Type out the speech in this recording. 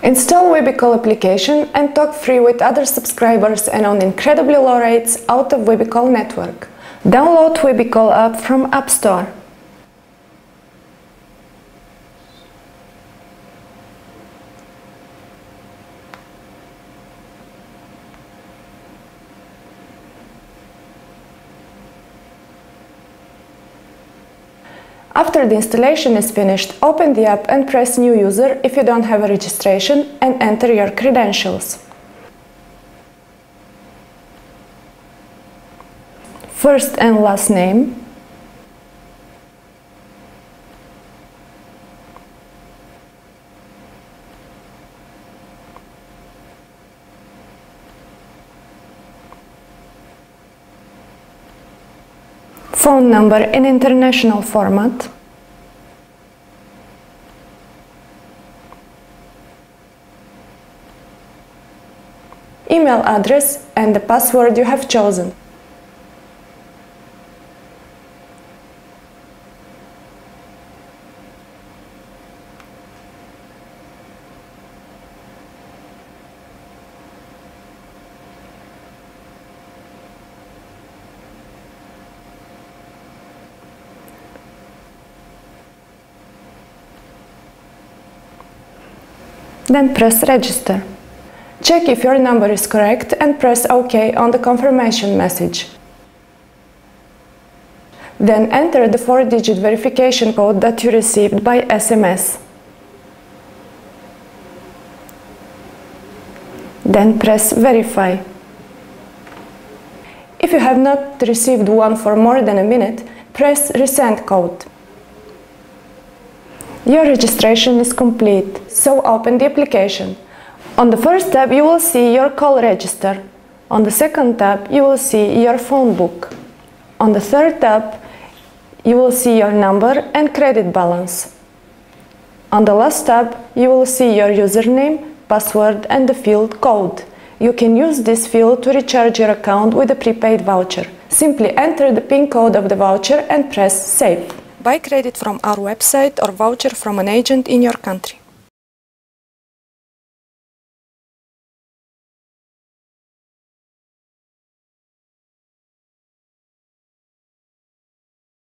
Install Webicall application and talk free with other subscribers and on incredibly low rates out of Webicall network. Download Webicall app from App Store. After the installation is finished, open the app and press New User if you don't have a registration and enter your credentials. First and last name, phone number in international format, email address and the password you have chosen. Then press Register. Check if your number is correct and press OK on the confirmation message. Then enter the 4-digit verification code that you received by SMS. Then press Verify. If you have not received one for more than a minute, press Resend code. Your registration is complete, so open the application. On the first tab you will see your call register. On the second tab you will see your phone book. On the third tab you will see your number and credit balance. On the last tab you will see your username, password and the field code. You can use this field to recharge your account with a prepaid voucher. Simply enter the PIN code of the voucher and press Save. Buy credit from our website or voucher from an agent in your country.